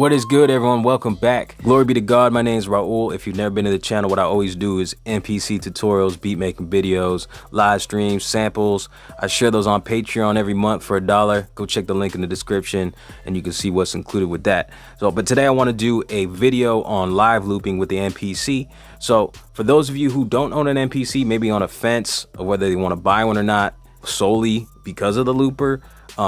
What is good, everyone? Welcome back. Glory be to God. My name is Raul. If you've never been to the channel, what I always do is MPC tutorials, beat making videos, live streams, samples. I share those on Patreon every month for $1. Go check the link in the description and you can see what's included with that. But today I want to do a video on live looping with the MPC. So for those of you who don't own an MPC, maybe on a fence or whether they want to buy one or not solely because of the looper,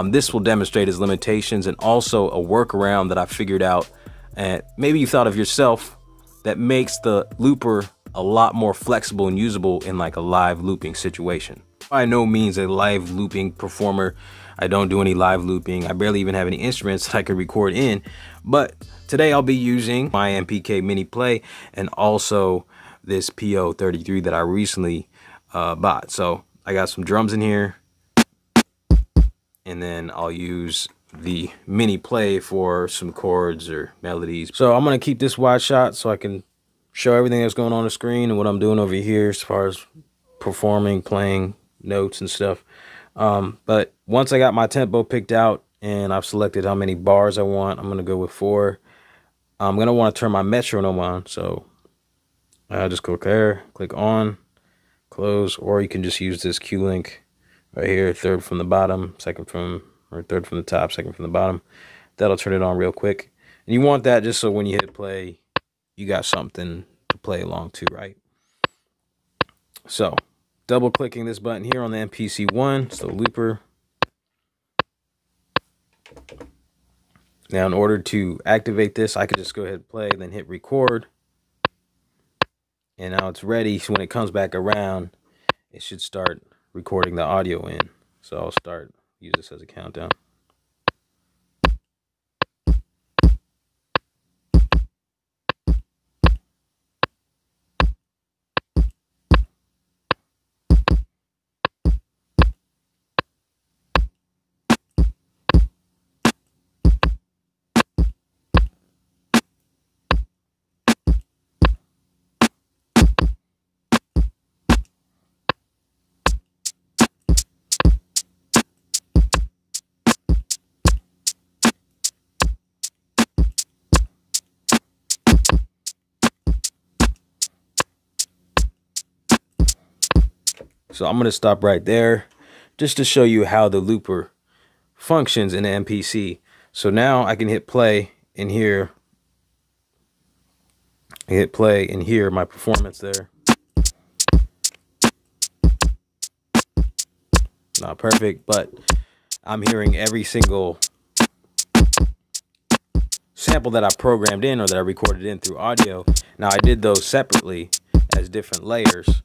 this will demonstrate its limitations and also a workaround that I figured out, and maybe you thought of yourself, that makes the looper a lot more flexible and usable in like a live looping situation. By no means a live looping performer. I don't do any live looping. I barely even have any instruments that I can record in. But today I'll be using my MPK Mini Play and also this PO33 that I recently bought. So I got some drums in here, and then I'll use the Mini Play for some chords or melodies. So I'm gonna keep this wide shot so I can show everything that's going on the screen and what I'm doing over here as far as performing, playing notes and stuff. But once I got my tempo picked out and I've selected how many bars I want, I'm gonna go with 4. I'm gonna want to turn my metronome on, so I'll just click there, click on, close, or you can just use this Q link right here, third from the bottom, third from the top, second from the bottom. That'll turn it on real quick. And you want that just so when you hit play, you got something to play along to, right? So, double clicking this button here on the MPC ONE, it's the looper. Now, in order to activate this, I could just go ahead and play, then hit record. And now it's ready, so when it comes back around, it should start recording the audio in. So I'll use this as a countdown. So I'm going to stop right there just to show you how the looper functions in the MPC. So now I can hit play and hear, my performance there. Not perfect, but I'm hearing every single sample that I programmed in or that I recorded in through audio. Now I did those separately as different layers.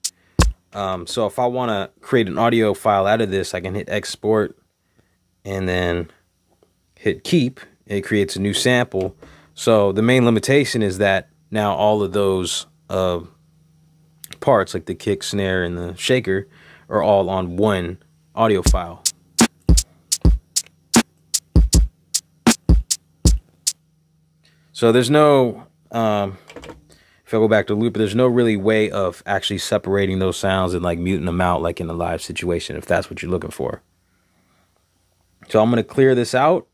So if I want to create an audio file out of this, I can hit export and then hit keep. It creates a new sample. So the main limitation is that now all of those parts, like the kick, snare, and the shaker, are all on one audio file. So there's no if I go back to looper, there's no really way of actually separating those sounds and like muting them out like in a live situation, if that's what you're looking for. So I'm going to clear this out.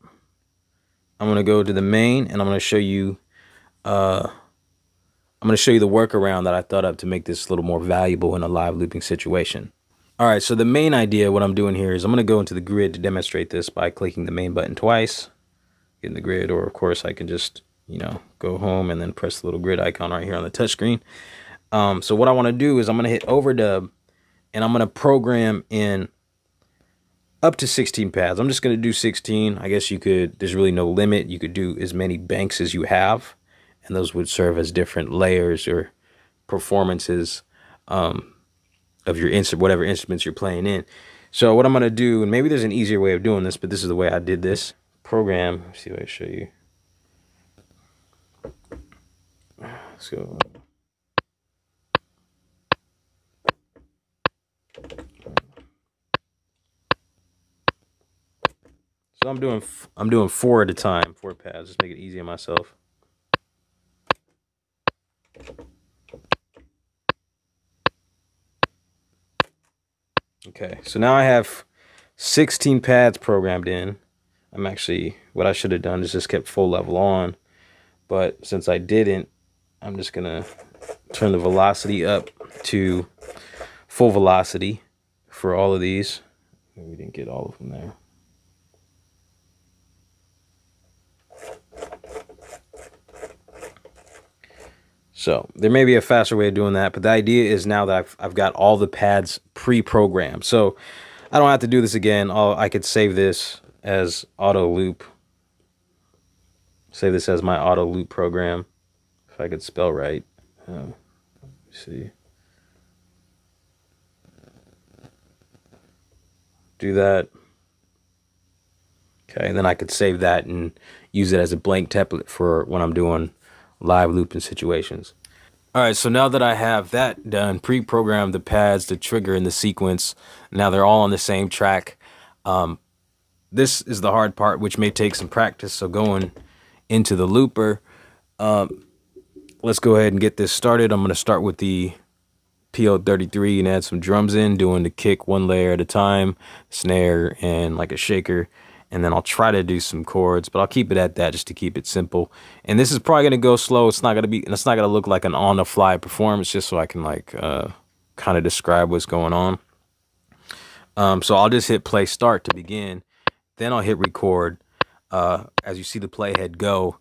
I'm going to go to the main and I'm going to show you the workaround that I thought of to make this a little more valuable in a live looping situation. All right, so the main idea, what I'm doing here is I'm going to go into the grid to demonstrate this by clicking the main button twice, get in the grid, or of course I can just, go home and then press the little grid icon right here on the touchscreen. So what I want to do is I'm going to hit overdub and I'm going to program in up to 16 pads. I'm just going to do 16. I guess there's really no limit. You could do as many banks as you have, and those would serve as different layers or performances of your whatever instruments you're playing in. So what I'm going to do, and maybe there's an easier way of doing this, but this is the way I did this program. Let's see if I can show you. Let's go. So I'm doing 4 at a time, 4 pads. Just make it easy on myself. Okay, so now I have 16 pads programmed in. I'm actually, what I should have done is just kept full level on. but since I didn't, I'm just gonna turn the velocity up to full velocity for all of these. We didn't get all of them there. So there may be a faster way of doing that, but the idea is now that I've got all the pads pre-programmed, so I don't have to do this again. I could save this as auto loop. Save this as my auto loop program, if I could spell right. Let me see. Do that. Okay, then I could save that and use it as a blank template for when I'm doing live looping situations. All right, so now that I have that done, pre-programmed the pads, the trigger, and the sequence, now they're all on the same track. This is the hard part, which may take some practice. So going into the looper, let's go ahead and get this started. I'm going to start with the PO33 and add some drums in, doing the kick one layer at a time, snare, and like a shaker. And then I'll try to do some chords, but I'll keep it at that just to keep it simple. And this is probably gonna go slow. It's not gonna look like an on-the-fly performance, just so I can like kind of describe what's going on. So I'll just hit play start to begin. Then I'll hit record. As you see the playhead go,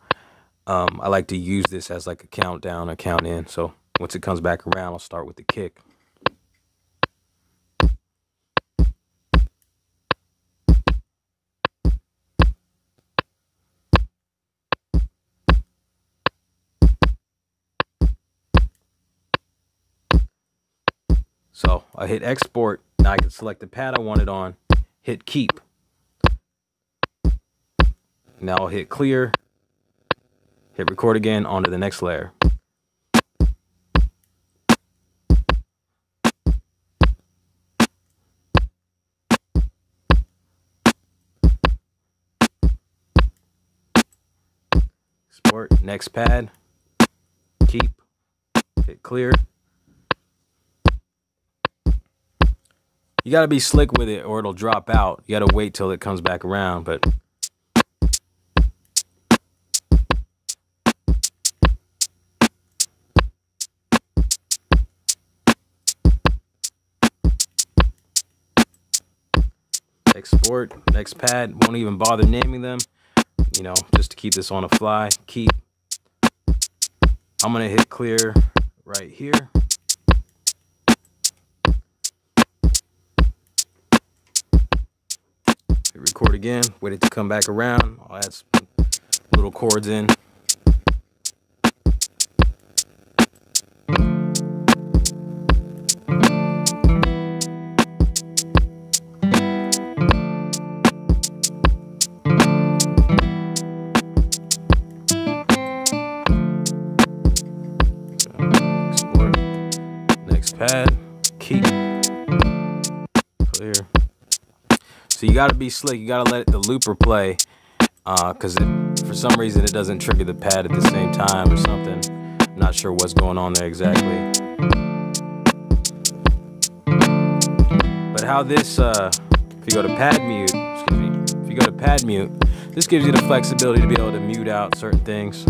I like to use this as like a countdown, a count in. So once it comes back around, I'll start with the kick. So I hit export. Now I can select the pad I want it on, hit keep. Now I'll hit clear, hit record again, onto the next layer. Export, next pad, keep, hit clear. You gotta be slick with it or it'll drop out. You gotta wait till it comes back around, but export, next pad, won't even bother naming them, you know, just to keep this on the fly. Keep. I'm gonna hit clear right here. Hit record again, wait it to come back around. I'll add some little chords in. Export, next pad, keep, clear. So you gotta be slick, you gotta let the looper play, because for some reason it doesn't trigger the pad at the same time or something. I'm not sure what's going on there exactly. But how this, if you go to pad mute, excuse me, if you go to pad mute, this gives you the flexibility to be able to mute out certain things.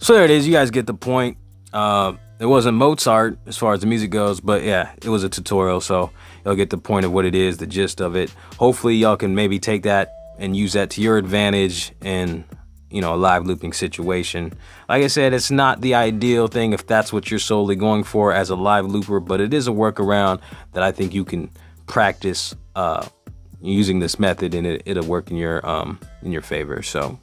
So there it is, you guys get the point. It wasn't Mozart as far as the music goes, but yeah, it was a tutorial, so you'll get the point of what it is, the gist of it. Hopefully y'all can maybe take that and use that to your advantage in, you know, a live looping situation. Like I said, it's not the ideal thing if that's what you're solely going for as a live looper, but it is a workaround that I think you can practice using this method, and it'll work in your favor. So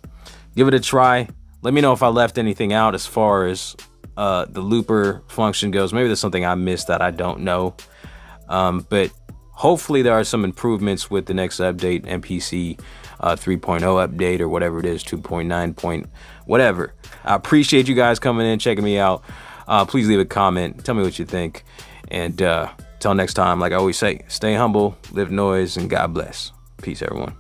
give it a try. Let me know if I left anything out as far as the looper function goes. Maybe there's something I missed that I don't know. But hopefully there are some improvements with the next update, MPC 3.0 update or whatever it is, 2.9 point whatever. I appreciate you guys coming in, checking me out. Please leave a comment. Tell me what you think. And till next time, like I always say, stay humble, live noise, and God bless. Peace, everyone.